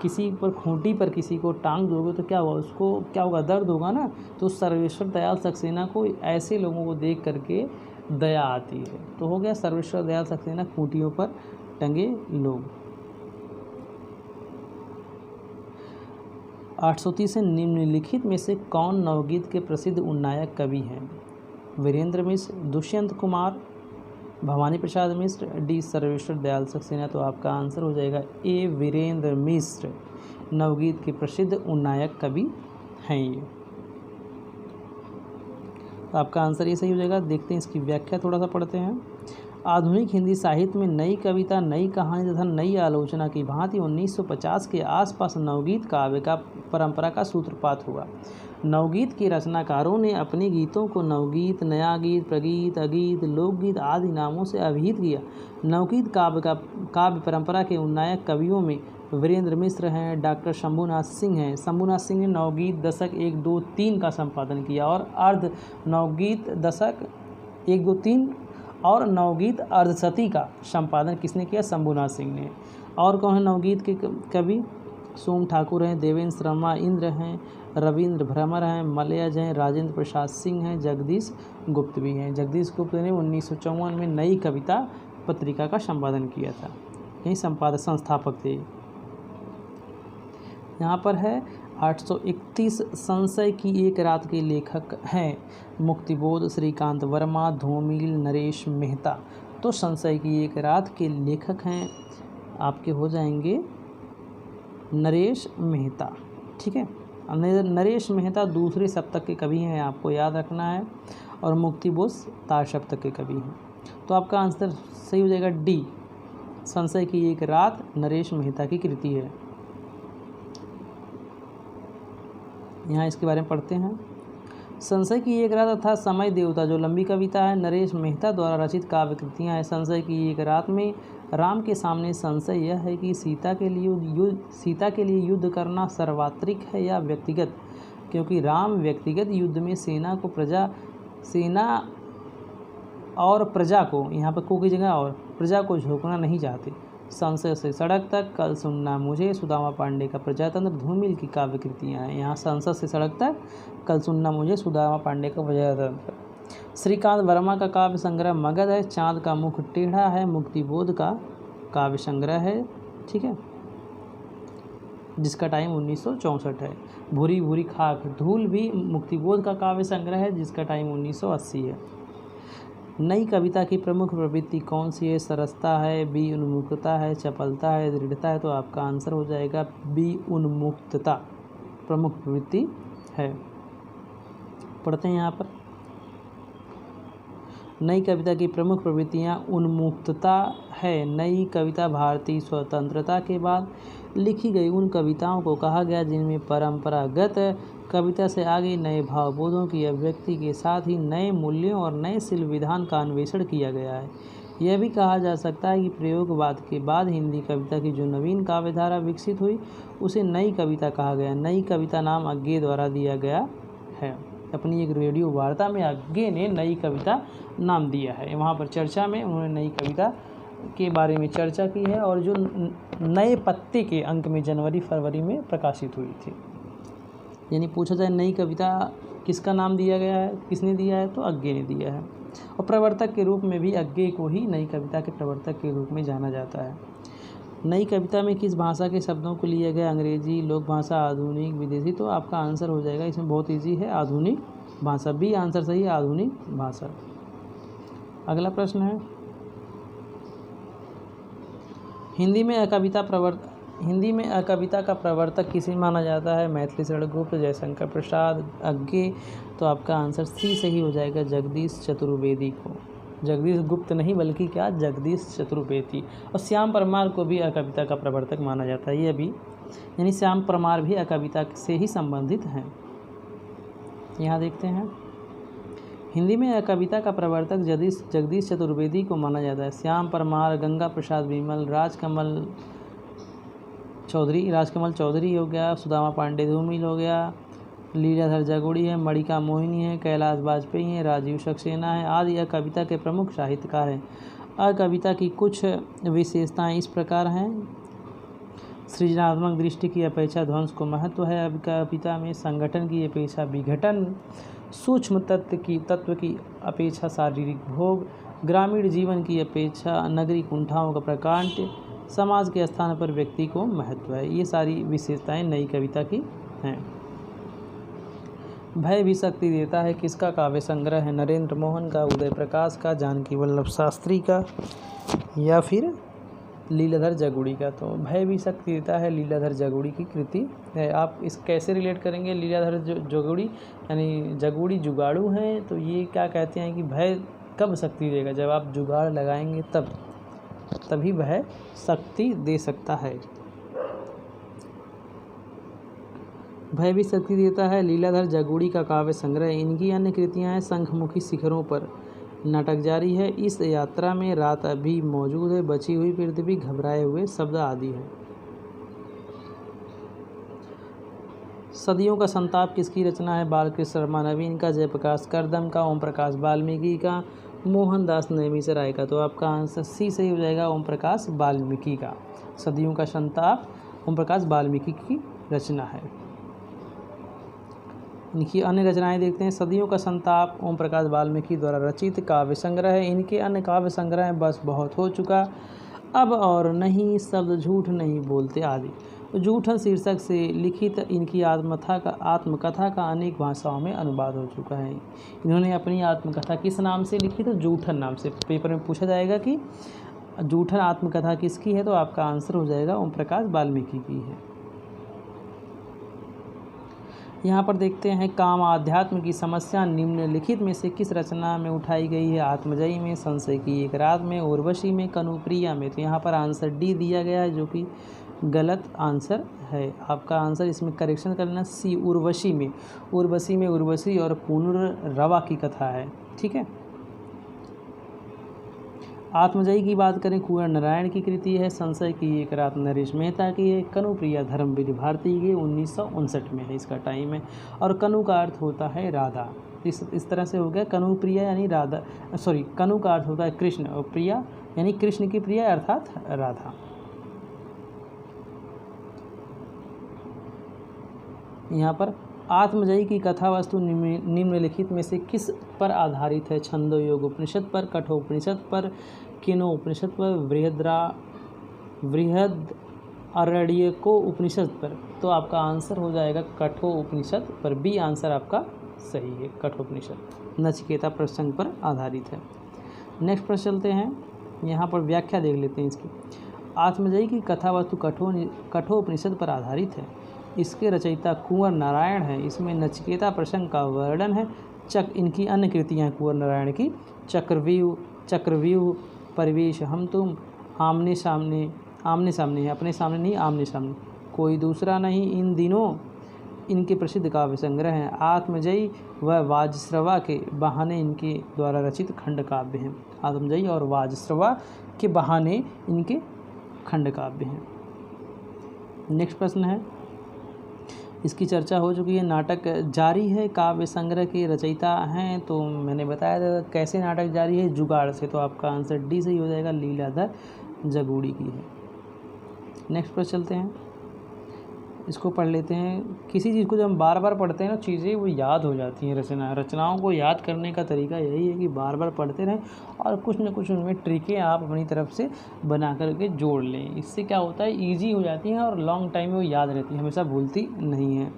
किसी पर खूंटी पर किसी को टांग दोगे तो क्या होगा? उसको क्या होगा? दर्द होगा ना। तो सर्वेश्वर दयाल सक्सेना को ऐसे लोगों को देख करके दया आती है। तो हो गया सर्वेश्वर दयाल सक्सेना खूंटियों पर टंगे लोग। 830 निम्नलिखित में से कौन नवगीत के प्रसिद्ध उन्नायक कवि हैं? वीरेंद्र मिश्र, दुष्यंत कुमार, भवानी प्रसाद मिश्र, डी सर्वेश्वर दयाल सक्सेना। तो आपका आंसर हो जाएगा ए, वीरेंद्र मिश्र नवगीत के प्रसिद्ध उन्नायक कवि हैं ये। तो आपका आंसर ये सही हो जाएगा। देखते हैं इसकी व्याख्या, थोड़ा सा पढ़ते हैं। आधुनिक हिंदी साहित्य में नई कविता, नई कहानी तथा नई आलोचना की भांति 1950 के आसपास नवगीत काव्य का परंपरा का सूत्रपात हुआ। नवगीत के रचनाकारों ने अपने गीतों को नवगीत, नया गीत, प्रगीत, अगीत, लोकगीत आदि नामों से अभिहित किया। नवगीत काव्य परंपरा के उन्नायक कवियों में वीरेंद्र मिश्र हैं, डॉक्टर शंभुनाथ सिंह हैं। शंभुनाथ सिंह ने नवगीत दशक 1, 2, 3 का संपादन किया और अर्ध नवगीत दशक 1, 2, 3 और नवगीत अर्धशती का संपादन किसने किया? शंभुनाथ सिंह ने। और कौन है नवगीत के कवि? सोम ठाकुर हैं, देवेंद्र शर्मा इंद्र हैं, रविंद्र भ्रमर हैं, मलयज हैं, राजेंद्र प्रसाद सिंह हैं, जगदीश गुप्त भी हैं। जगदीश गुप्त ने 1954 में नई कविता पत्रिका का संपादन किया था, यही संपादक संस्थापक थे। यहाँ पर है 831 संशय की एक रात के लेखक हैं मुक्तिबोध, श्रीकांत वर्मा, धूमिल, नरेश मेहता। तो संशय की एक रात के लेखक हैं आपके हो जाएंगे नरेश मेहता, ठीक है। नरेश मेहता दूसरे सप्तक के कवि हैं, आपको याद रखना है। और मुक्तिबोध तार सप्तक के कवि हैं। तो आपका आंसर सही हो जाएगा डी, संशय की एक रात नरेश मेहता की कृति है। यहाँ इसके बारे में पढ़ते हैं। संशय की एक रात तथा समय देवता जो लंबी कविता है, नरेश मेहता द्वारा रचित काव्य कृतियाँ हैं। संशय की एक रात में राम के सामने संशय यह है कि सीता के लिए युद्ध करना सार्वत्रिक है या व्यक्तिगत, क्योंकि राम व्यक्तिगत युद्ध में सेना और प्रजा को, यहाँ पर को की जगह और, प्रजा को झोंकना नहीं चाहते। संसद से सड़क तक, कल सुनना मुझे, सुदामा पांडे का प्रजातंत्र, धूमिल की काव्य कृतियाँ हैं। यहाँ संसद से सड़क तक, कल सुनना मुझे, सुदामा पांडे का प्रजातंत्र। श्रीकांत वर्मा का काव्य संग्रह मगध है। चाँद का मुख टेढ़ा है, मुक्तिबोध का काव्य संग्रह है, ठीक है, जिसका टाइम 1964 है। भूरी भूरी खाक धूल भी मुक्तिबोध का काव्य संग्रह है, जिसका टाइम 1980 है। नई कविता की प्रमुख प्रवृत्ति कौन सी है? सरसता है, बी उन्मुक्तता है, चपलता है, दृढ़ता है। तो आपका आंसर हो जाएगा बी उन्मुक्तता प्रमुख प्रवृत्ति है। पढ़ते हैं यहाँ पर, नई कविता की प्रमुख प्रवृत्तियाँ उन्मुक्तता है। नई कविता भारतीय स्वतंत्रता के बाद लिखी गई उन कविताओं को कहा गया जिनमें परंपरागत कविता से आगे नए भावबोधों की अभिव्यक्ति के साथ ही नए मूल्यों और नए शिल्प विधान का अन्वेषण किया गया है। यह भी कहा जा सकता है कि प्रयोगवाद के बाद हिंदी कविता की जो नवीन काव्यधारा विकसित हुई उसे नई कविता कहा गया। नई कविता नाम अज्ञे द्वारा दिया गया है। अपनी एक रेडियो वार्ता में अज्ञे ने नई कविता नाम दिया है। वहाँ पर चर्चा में उन्होंने नई कविता के बारे में चर्चा की है और जो नए पत्ते के अंक में जनवरी फरवरी में प्रकाशित हुई थी। यानी पूछा जाए नई कविता किसका नाम दिया गया है, किसने दिया है, तो अज्ञे ने दिया है। और प्रवर्तक के रूप में भी अज्ञे को ही नई कविता के प्रवर्तक के रूप में जाना जाता है। नई कविता में किस भाषा के शब्दों को लिया गया? अंग्रेजी, लोक भाषा, आधुनिक, विदेशी। तो आपका आंसर हो जाएगा, इसमें बहुत ईजी है, आधुनिक भाषा। बी आंसर सही है, आधुनिक भाषा। अगला प्रश्न है, हिंदी में अकविता का प्रवर्तक किसे माना जाता है? मैथिली शरण गुप्त, जयशंकर प्रसाद, अज्ञे। तो आपका आंसर सी सही हो जाएगा, जगदीश चतुर्वेदी को। जगदीश गुप्त नहीं बल्कि क्या, जगदीश चतुर्वेदी। और श्याम परमार को भी अकविता का प्रवर्तक माना जाता है। ये भी यानी श्याम परमार भी अकविता से ही संबंधित हैं। यहाँ देखते हैं, हिंदी में कविता का प्रवर्तक जगदीश चतुर्वेदी को माना जाता है। श्याम परमार, गंगा प्रसाद विमल, राजकमल चौधरी हो गया, सुदामा पांडे धूमिल हो गया, लीलाधर जगुड़ी है, मणिका मोहिनी है, कैलाश वाजपेयी है, राजीव सक्सेना है आदि कविता के प्रमुख साहित्यकार हैं। अकविता की कुछ विशेषताएं इस प्रकार हैं। सृजनात्मक दृष्टि की अपेक्षा ध्वंस को महत्व है। कविता में संगठन की अपेक्षा विघटन, सूक्ष्म तत्व की अपेक्षा शारीरिक भोग, ग्रामीण जीवन की अपेक्षा नगरी कुंठाओं का प्रकांड, समाज के स्थान पर व्यक्ति को महत्व है। ये सारी विशेषताएं नई कविता की हैं। भय भी शक्ति देता है किसका काव्य संग्रह है? नरेंद्र मोहन का, उदय प्रकाश का, जानकी वल्लभ शास्त्री का या फिर लीलाधर जगुड़ी का। तो भय भी शक्ति देता है लीलाधर जगुड़ी की कृति है। आप इस कैसे रिलेट करेंगे? लीलाधर जगुड़ी यानी जगुड़ी जुगाड़ू हैं, तो ये क्या कहते हैं कि भय कब शक्ति देगा? जब आप जुगाड़ लगाएंगे तभी वह शक्ति दे सकता है। भय भी शक्ति देता है लीलाधर जगुड़ी का काव्य संग्रह। इनकी अन्य कृतियां हैं शंखमुखी शिखरों पर, नाटक जारी है, इस यात्रा में, रात अभी मौजूद है, बची हुई पृथ्वी, घबराए हुए शब्द आदि है। सदियों का संताप किसकी रचना है? बालकृष्ण शर्मा नवीन का, जयप्रकाश करदम का, ओम प्रकाश वाल्मीकि का, मोहनदास नेमिसराय का। तो आपका आंसर सी सही हो जाएगा, ओम प्रकाश वाल्मीकि का। सदियों का संताप ओम प्रकाश वाल्मीकि की रचना है। इनकी अन्य रचनाएं देखते हैं। सदियों का संताप ओम प्रकाश वाल्मीकि द्वारा रचित काव्य संग्रह है। इनके अन्य काव्य संग्रह हैं बस बहुत हो चुका, अब और नहीं, शब्द झूठ नहीं बोलते आदि। जूठन शीर्षक से लिखित इनकी आत्मकथा का अनेक भाषाओं में अनुवाद हो चुका है। इन्होंने अपनी आत्मकथा किस नाम से लिखी? तो जूठन नाम से। पेपर में पूछा जाएगा कि जूठन आत्मकथा किसकी है, तो आपका आंसर हो जाएगा ओम प्रकाश वाल्मीकि की है। यहाँ पर देखते हैं, काम आध्यात्म की समस्या निम्नलिखित में से किस रचना में उठाई गई है? आत्मजयी में, संशय की एक रात में, उर्वशी में, कनुप्रिया में। तो यहाँ पर आंसर डी दिया गया है, जो कि गलत आंसर है। आपका आंसर इसमें करेक्शन करना सी, उर्वशी में। उर्वशी और पुनर्रवा की कथा है, ठीक है। आत्मजयी की बात करें कुंवर नारायण की कृति है। संशय की एक रात नरेश मेहता की है। कनुप्रिया धर्मवीर भारती की 1959 में है, इसका टाइम है। और कनु का अर्थ होता है राधा। इस तरह से हो गया कनुप्रिया यानी राधा, सॉरी कनु का अर्थ होता है कृष्ण और प्रिया यानी कृष्ण की प्रिया अर्थात राधा। यहाँ पर आत्मजयी की कथा वस्तु निम्नलिखित में से किस पर आधारित है? छंदोयोग उपनिषद पर, कठोपनिषद पर, केनोपनिषद पर, बृहदारण्यको उपनिषद पर। तो आपका आंसर हो जाएगा कठोपनिषद पर। बी आंसर आपका सही है, कठोपनिषद नचिकेता प्रसंग पर आधारित है। नेक्स्ट प्रश्न चलते हैं, यहाँ पर व्याख्या देख लेते हैं इसकी। आत्मजयी की कथा वस्तु कठोपनिषद पर आधारित है। इसके रचयिता कुंवर नारायण है। इसमें नचिकेता प्रसंग का वर्णन है। इनकी अन्य कृतियाँ हैं कुंवर नारायण की, चक्रव्यूह, परिवेश, हम तुम, आमने सामने है, अपने सामने नहीं आमने सामने, कोई दूसरा नहीं, इन दिनों इनके प्रसिद्ध काव्य संग्रह हैं। आत्मजयी व वाजश्रवा के बहाने इनके द्वारा रचित खंड काव्य हैं। आत्मजयी और वाजश्रवा के बहाने इनके खंड काव्य हैं। नेक्स्ट प्रश्न है, इसकी चर्चा हो चुकी है। नाटक जारी है काव्य संग्रह के रचयिता हैं, तो मैंने बताया था कैसे नाटक जारी है, जुगाड़ से। तो आपका आंसर डी सही हो जाएगा, लीलाधर जगूड़ी की है। नेक्स्ट पर चलते हैं, इसको पढ़ लेते हैं। किसी चीज़ को जब हम बार बार पढ़ते हैं ना, चीज़ें वो याद हो जाती हैं। रचनाओं को याद करने का तरीका यही है कि बार बार पढ़ते रहें और कुछ न कुछ उनमें ट्रिकें आप अपनी तरफ से बना करके जोड़ लें। इससे क्या होता है, ईजी हो जाती हैं और लॉन्ग टाइम में वो याद रहती है, हमेशा भूलती नहीं है।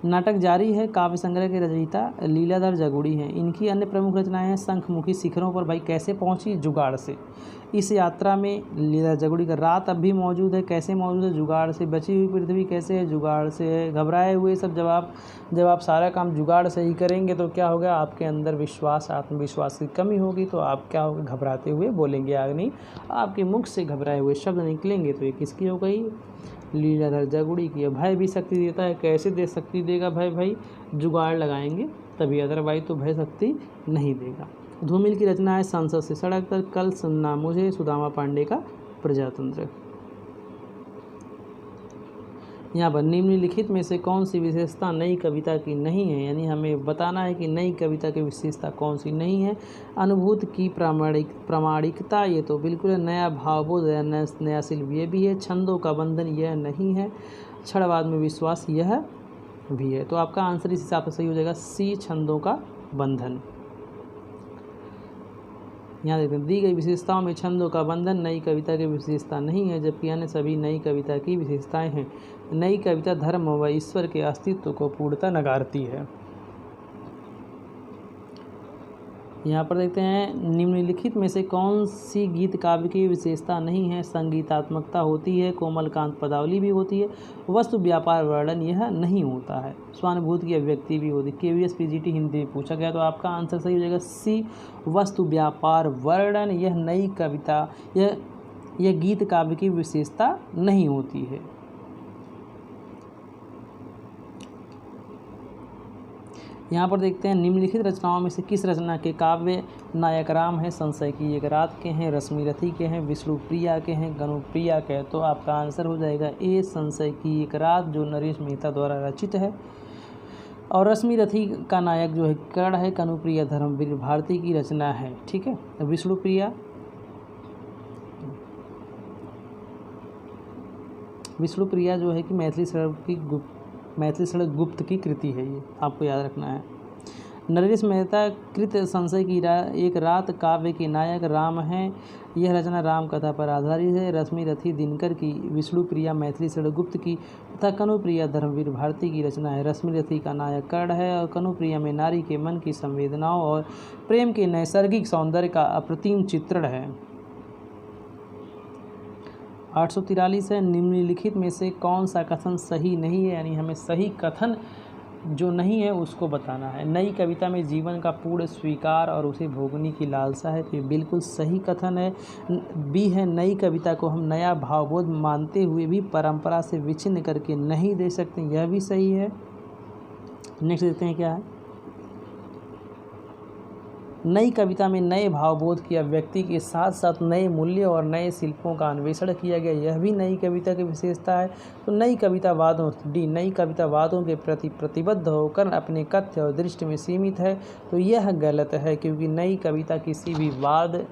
नाटक जारी है काव्य संग्रह के रचयिता लीलाधर जगूड़ी हैं। इनकी अन्य प्रमुख रचनाएं हैं शंखमुखी शिखरों पर भाई कैसे पहुंची, जुगाड़ से। इस यात्रा में लीलाधर जगूड़ी का रात अब भी मौजूद है, कैसे मौजूद है, जुगाड़ से। बची हुई पृथ्वी कैसे है, जुगाड़ से है। घबराए हुए सब जब आप सारा काम जुगाड़ से ही करेंगे तो क्या होगा, आपके अंदर आत्मविश्वास की कमी होगी, तो आप क्या होगा, घबराते हुए बोलेंगे। आगे नहीं, आपके मुख से घबराए हुए शब्द निकलेंगे, तो ये किसकी हो गई, लीलाधर जगूड़ी की। भय भी शक्ति देता है, कैसे दे शक्ति देगा भय, भाई जुगाड़ लगाएंगे तभी, अदरवाइज तो भय शक्ति नहीं देगा। धूमिल की रचना है संसद से सड़क तक, कल सुनना मुझे, सुदामा पांडे का प्रजातंत्र। यहाँ पर निम्नलिखित में से कौन सी विशेषता नई कविता की नहीं है, यानी हमें बताना है कि नई कविता की विशेषता कौन सी नहीं है। अनुभूत की प्रामाणिकता, ये तो बिल्कुल है। नया भावबोध, नया शिल्प, ये भी है। छंदों का बंधन, यह नहीं है। क्षणवाद में विश्वास, यह भी है। तो आपका आंसर इस हिसाब से सही हो जाएगा, सी छंदों का बंधन। यहाँ देखते हैं, दी गई विशेषताओं में छंदों का बंधन नई कविता की विशेषता नहीं है, जबकि अन्य सभी नई कविता की विशेषताएं हैं। नई कविता धर्म व ईश्वर के अस्तित्व को पूर्णतः नकारती है। यहाँ पर देखते हैं, निम्नलिखित में से कौन सी गीत काव्य की विशेषता नहीं है। संगीतात्मकता होती है, कोमलकांत पदावली भी होती है, वस्तु व्यापार वर्णन यह नहीं होता है, स्वानुभूति की अभिव्यक्ति भी होती है। KVS PGT हिंदी में पूछा गया, तो आपका आंसर सही हो जाएगा सी, वस्तु व्यापार वर्णन यह नई कविता, यह गीत काव्य की विशेषता नहीं होती है। यहाँ पर देखते हैं, निम्नलिखित रचनाओं में से किस रचना के काव्य नायक राम है। संशय की एक रात के हैं, रश्मिरथी के हैं, विष्णुप्रिया के हैं, कनुप्रिया के हैं। तो आपका आंसर हो जाएगा ए, संशय की एक रात, जो नरेश मेहता द्वारा रचित है। और रश्मिरथी का नायक जो है कर्ण है, कनुप्रिया धर्मवीर भारती की रचना है। ठीक है, विष्णुप्रिया जो है कि मैथिली सड़क गुप्त की कृति है, ये आपको याद रखना है। नरेश मेहता कृत संशय की एक रात काव्य के नायक राम हैं। यह रचना राम कथा पर आधारित है। रश्मिरथी दिनकर की, विष्णुप्रिया मैथिली सड़क गुप्त की तथा कनुप्रिया धर्मवीर भारती की रचना है। रश्मिरथी का नायक कर्ण है और कनुप्रिया में नारी के मन की संवेदनाओं और प्रेम के नैसर्गिक सौंदर्य का अप्रतिम चित्रण है। 843 है, निम्नलिखित में से कौन सा कथन सही नहीं है, यानी हमें सही कथन जो नहीं है उसको बताना है। नई कविता में जीवन का पूर्ण स्वीकार और उसे भोगने की लालसा है, तो ये बिल्कुल सही कथन है। बी है, नई कविता को हम नया भावबोध मानते हुए भी परंपरा से विच्छिन्न करके नहीं दे सकते, यह भी सही है। नेक्स्ट देखते हैं क्या है। नई कविता में नए भावबोध की अभिव्यक्ति के साथ साथ नए मूल्य और नए शिल्पों का अन्वेषण किया गया, यह भी नई कविता की विशेषता है। तो नई कवितावादों नई कवितावादों के प्रति प्रतिबद्ध होकर अपने कथ्य और दृष्टि में सीमित है, तो यह गलत है, क्योंकि नई कविता किसी भी वाद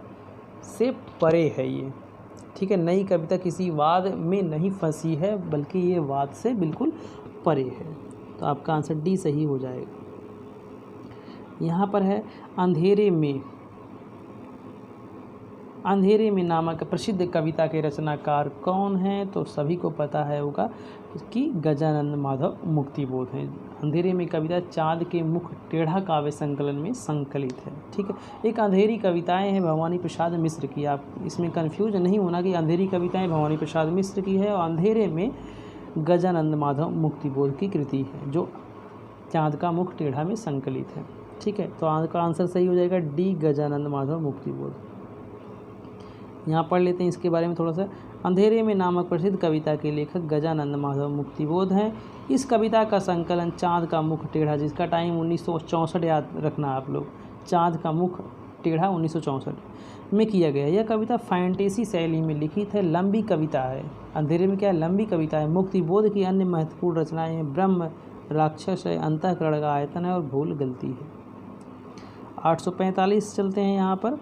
से परे है ये, ठीक है। नई कविता किसी वाद में नहीं फंसी है, बल्कि ये वाद से बिल्कुल परे है। तो आपका आंसर डी सही हो जाएगा। यहाँ पर है अंधेरे में नामक प्रसिद्ध कविता के रचनाकार कौन हैं? तो सभी को पता है होगा कि गजानन माधव मुक्तिबोध हैं। अंधेरे में कविता चाँद के मुख टेढ़ा काव्य संकलन में संकलित है, ठीक है। एक अंधेरी कविताएं हैं भवानी प्रसाद मिश्र की, आप इसमें कंफ्यूज नहीं होना कि अंधेरी कविताएं भवानी प्रसाद मिश्र की है और अंधेरे में गजानंद माधव मुक्तिबोध की कृति है, जो चाँद का मुख टेढ़ा में संकलित है, ठीक है। तो आपका आंसर सही हो जाएगा डी, गजानंद माधव मुक्तिबोध। यहाँ पढ़ लेते हैं इसके बारे में थोड़ा सा। अंधेरे में नामक प्रसिद्ध कविता के लेखक गजानंद माधव मुक्तिबोध हैं। इस कविता का संकलन चाँद का मुख टेढ़ा, जिसका टाइम 1964 याद रखना आप लोग, चाँद का मुख टेढ़ा 1964 में किया गया। यह कविता फैंटेसी शैली में लिखित है, लंबी कविता है। अंधेरे में क्या है? लंबी कविता है। मुक्तिबोध की अन्य महत्वपूर्ण रचनाएं हैं ब्रह्म, राक्षस है, अंतःकरण का आयतन है और भूल गलती है। 845 चलते हैं यहाँ पर।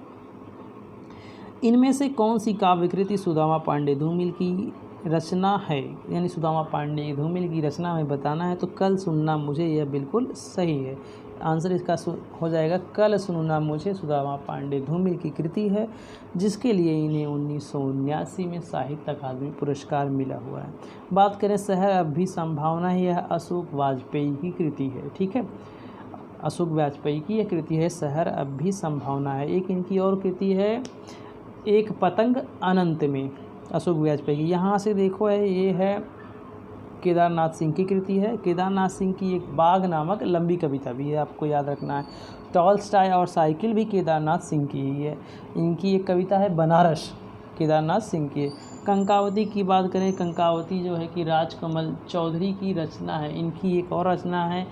इनमें से कौन सी काव्यकृति सुदामा पांडे धूमिल की रचना है? यानी सुदामा पांडे धूमिल की रचना में बताना है, तो कल सुनना मुझे, यह बिल्कुल सही है। आंसर इसका हो जाएगा कल सुनना मुझे, सुदामा पांडे धूमिल की कृति है, जिसके लिए इन्हें 1979 में साहित्य अकादमी पुरस्कार मिला हुआ है। बात करें शहर अब भी संभावना है, यह अशोक वाजपेयी की कृति है, ठीक है। अशोक वाजपेयी की यह कृति है, शहर अब भी संभावना है। एक इनकी और कृति है, एक पतंग अनंत में, अशोक वाजपेयी की। यहाँ से देखो है, ये है केदारनाथ सिंह की कृति है। केदारनाथ सिंह की एक बाघ नामक लंबी कविता भी है, आपको याद रखना है। टॉलस्टॉय और साइकिल भी केदारनाथ सिंह की ही है। इनकी एक कविता है बनारस, केदारनाथ सिंह की। कंकावती की बात करें, कंकावती जो है कि राजकमल चौधरी की रचना है। इनकी एक और रचना है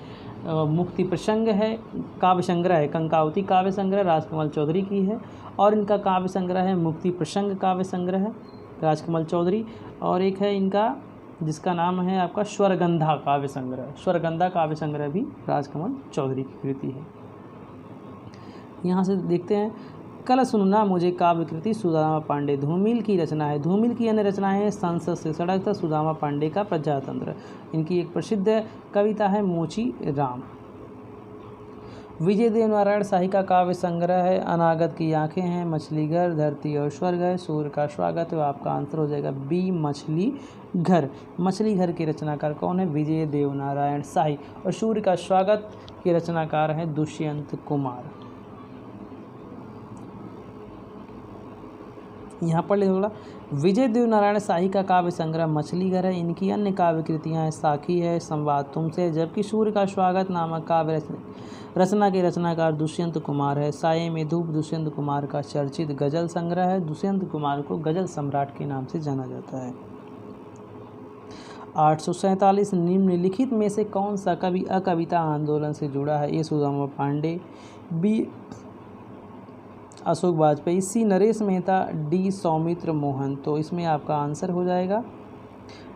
मुक्ति प्रसंग है, काव्य संग्रह है। कंकावती काव्य संग्रह राजकमल चौधरी की है, और इनका काव्य संग्रह है मुक्ति प्रसंग काव्य संग्रह है, राजकमल चौधरी। और एक है इनका जिसका नाम है आपका स्वरगंधा काव्य संग्रह, स्वरगंधा काव्य संग्रह भी राजकमल चौधरी की कृति है। यहाँ से देखते हैं, कल सुनना मुझे काव्य कृति सुदामा पांडे धूमिल की रचना है। धूमिल की अन्य रचनाएं हैं संसद से सड़क तक, सुदामा पांडे का प्रजातंत्र। इनकी एक प्रसिद्ध कविता है मोची राम। विजय देवनारायण शाही का काव्य संग्रह है अनागत की आंखें हैं, मछली घर, धरती और स्वर्ग है, सूर्य का स्वागत। तो आपका आंसर हो जाएगा बी, मछली घर। मछली घर के रचनाकार कौन है? विजय देवनारायण शाही। और सूर्य का स्वागत के रचनाकार हैं दुष्यंत कुमार। यहाँ पर थोड़ा, विजय देवनारायण शाही का काव्य संग्रह मछली घर है। इनकी अन्य काव्य कृतियाँ हैं साखी है, संवाद तुमसे, जबकि सूर्य का स्वागत नामक काव्य रचना के रचनाकार दुष्यंत कुमार है। साये में धूप दुष्यंत कुमार का चर्चित गजल संग्रह है। दुष्यंत कुमार को गजल सम्राट के नाम से जाना जाता है। 847 निम्नलिखित में से कौन सा कवि अकविता आंदोलन से जुड़ा है? ए सुदामा पांडे, बी अशोक वाजपेयी, सी नरेश मेहता, डी सौमित्र मोहन। तो इसमें आपका आंसर हो जाएगा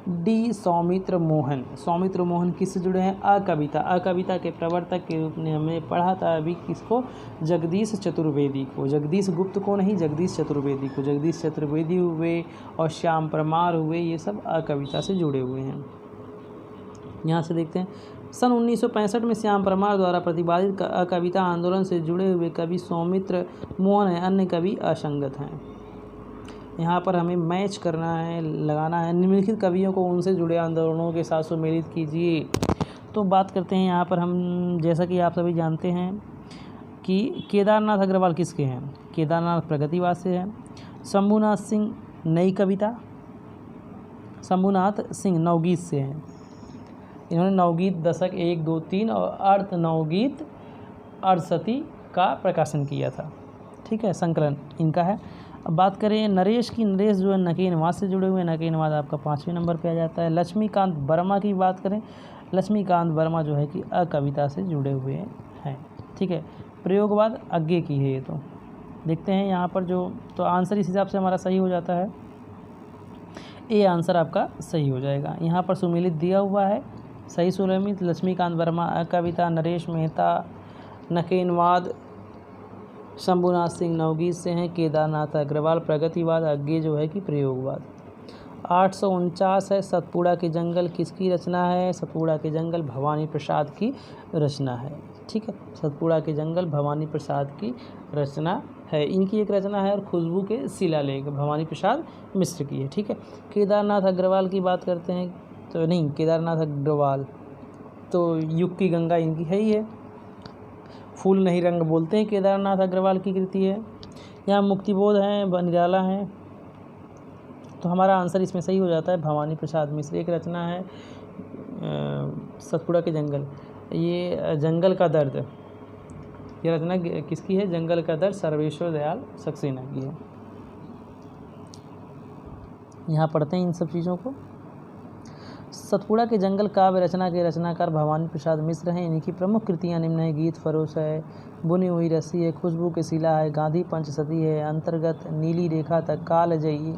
डी सौमित्र मोहन। सौमित्र मोहन किससे जुड़े हैं? अकविता। अकविता के प्रवर्तक के रूप में हमने पढ़ा था अभी किसको? जगदीश चतुर्वेदी को। जगदीश गुप्त को नहीं, जगदीश चतुर्वेदी को। जगदीश चतुर्वेदी हुए और श्याम परमार हुए, ये सब अकविता से जुड़े हुए हैं। यहाँ से देखते हैं, सन 1965 में श्याम परमार द्वारा प्रतिपादित कविता आंदोलन से जुड़े हुए कवि सौमित्र मोहन हैं, अन्य कवि असंगत हैं। यहाँ पर हमें मैच करना है, लगाना है। निम्नलिखित कवियों को उनसे जुड़े आंदोलनों के साथ सम्मिलित कीजिए। तो बात करते हैं यहाँ पर हम, जैसा कि आप सभी जानते हैं कि केदारनाथ अग्रवाल किसके हैं? केदारनाथ प्रगतिवाद से हैं। शंभुनाथ सिंह नई कविता, शंभुनाथ सिंह नवगीत से हैं। इन्होंने नवगीत दशक 1, 2, 3 और अर्थ नवगीत अर्धशती का प्रकाशन किया था, ठीक है, संकलन इनका है। अब बात करें नरेश की, नरेश जो है नकीनवाद से जुड़े हुए हैं। नकीनवाद आपका 5वें नंबर पे आ जाता है। लक्ष्मीकांत वर्मा की बात करें, लक्ष्मीकांत वर्मा जो है कि अकविता से जुड़े हुए हैं। ठीक है। प्रयोगवाद आगे की है ये, तो देखते हैं यहाँ पर जो, तो आंसर इस हिसाब से हमारा सही हो जाता है, ए आंसर आपका सही हो जाएगा। यहाँ पर सुमेलित दिया हुआ है, सही सुमेलित लक्ष्मीकांत वर्मा कविता, नरेश मेहता नकेनवाद, शंभुनाथ सिंह नवगीत से हैं, केदारनाथ अग्रवाल प्रगतिवाद, आगे जो है कि प्रयोगवाद। 849 है, सतपुड़ा के जंगल किसकी रचना है? सतपुड़ा के जंगल भवानी प्रसाद की रचना है। ठीक है, सतपुड़ा के जंगल भवानी प्रसाद की रचना है, इनकी एक रचना है। और खुशबू के शिलालेख भवानी प्रसाद मिश्र की है। ठीक है, केदारनाथ अग्रवाल की बात करते हैं तो नहीं, केदारनाथ अग्रवाल तो युग की गंगा इनकी है ही है। फूल नहीं रंग बोलते हैं केदारनाथ अग्रवाल की कृति है। यहाँ मुक्तिबोध हैं, निराला हैं, तो हमारा आंसर इसमें सही हो जाता है भवानी प्रसाद मिश्र। एक रचना है सतपुड़ा के जंगल, ये जंगल का दर्द, ये रचना किसकी है? जंगल का दर्द सर्वेश्वर दयाल सक्सेना की है। यहाँ पढ़ते हैं इन सब चीज़ों को। सतपुड़ा के जंगल काव्य रचना के रचनाकार भवानी प्रसाद मिश्र हैं। इनकी प्रमुख कृतियाँ निम्न है: गीत फरोश है, बुनी हुई रस्सी है, खुशबू के शिला है, गांधी पंचसती है, अंतर्गत, नीली रेखा तक, कालजयी।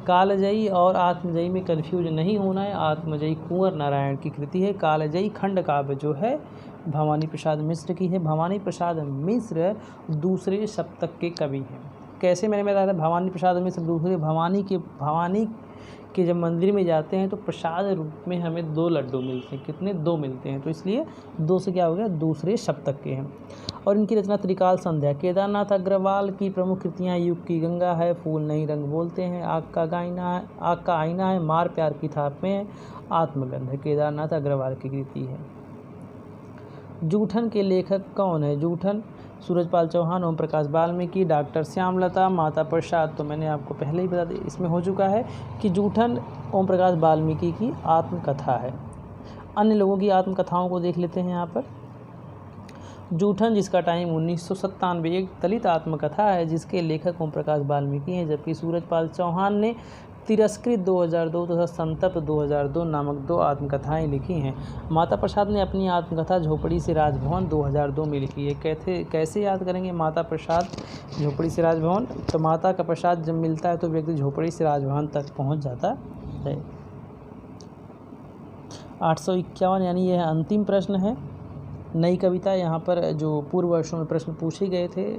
कालजयी और आत्मजयी में कन्फ्यूज नहीं होना है, आत्मजयी कुंवर नारायण की कृति है। कालजयी खंड काव्य जो है भवानी प्रसाद मिश्र की है। भवानी प्रसाद मिश्र दूसरे सप्तक के कवि हैं। कैसे मैंने बताया था, भवानी प्रसाद मिश्र दूसरे, भवानी के जब मंदिर में जाते हैं तो प्रसाद रूप में हमें 2 लड्डू मिलते हैं। कितने? 2 मिलते हैं, तो इसलिए 2 से क्या हो गया? दूसरे सप्तक के हैं। और इनकी रचना त्रिकाल संध्या। केदारनाथ अग्रवाल की प्रमुख कृतियाँ युग की गंगा है, फूल नहीं रंग बोलते हैं, आग का आईना है, मार प्यार की थाप में, आत्मगंध है, केदारनाथ अग्रवाल की कृति है। जूठन के लेखक कौन है? जूठन सूरजपाल चौहान, ओम प्रकाश वाल्मीकि, डॉक्टर श्यामलता, माता प्रसाद। तो मैंने आपको पहले ही बता दिया, इसमें हो चुका है कि जूठन ओम प्रकाश वाल्मीकि की आत्मकथा है। अन्य लोगों की आत्मकथाओं को देख लेते हैं यहाँ पर। जूठन, जिसका टाइम 1997, एक दलित आत्मकथा है जिसके लेखक ओम प्रकाश वाल्मीकि हैं, जबकि सूरजपाल चौहान ने तिरस्कृत 2002 तथा संतप्त 2002 नामक 2 आत्मकथाएं लिखी हैं। माता प्रसाद ने अपनी आत्मकथा झोपड़ी से राजभवन 2002 में लिखी है। कैसे याद करेंगे माता प्रसाद झोपड़ी से राजभवन? तो माता का प्रसाद जब मिलता है तो व्यक्ति झोपड़ी से राजभवन तक पहुंच जाता है। 851 यानी यह अंतिम प्रश्न है। नई कविता, यहाँ पर जो पूर्व वर्षों में प्रश्न पूछे गए थे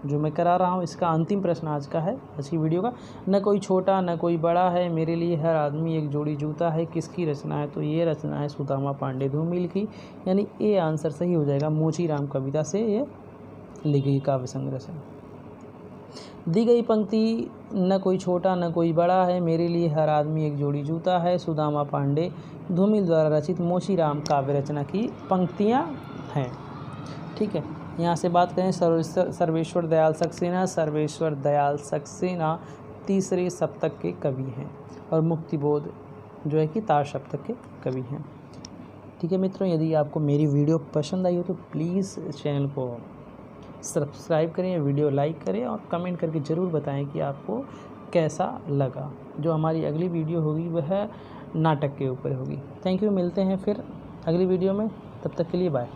जो मैं करा रहा हूँ, इसका अंतिम प्रश्न आज का है, आज की वीडियो का। न कोई छोटा न कोई बड़ा है, मेरे लिए हर आदमी एक जोड़ी जूता है, किसकी रचना है? तो ये रचना है सुदामा पांडे धूमिल की, यानी ए आंसर सही हो जाएगा। मोचीराम कविता से ये लिखी काव्य संग्रह से। दी गई पंक्ति न कोई छोटा न कोई बड़ा है, मेरे लिए हर आदमी एक जोड़ी जूता है, सुदामा पांडे धूमिल द्वारा रचित मोचीराम काव्य रचना की पंक्तियाँ हैं। ठीक है, यहाँ से बात करें सर्वेश्वर दयाल सक्सेना। सर्वेश्वर दयाल सक्सेना तीसरे सप्तक के कवि हैं और मुक्तिबोध जो है कि तार सप्तक के कवि हैं। ठीक है मित्रों, यदि आपको मेरी वीडियो पसंद आई हो तो प्लीज़ चैनल को सब्सक्राइब करें, वीडियो लाइक करें और कमेंट करके ज़रूर बताएं कि आपको कैसा लगा। जो हमारी अगली वीडियो होगी वह नाटक के ऊपर होगी। थैंक यू, मिलते हैं फिर अगली वीडियो में, तब तक के लिए बाय।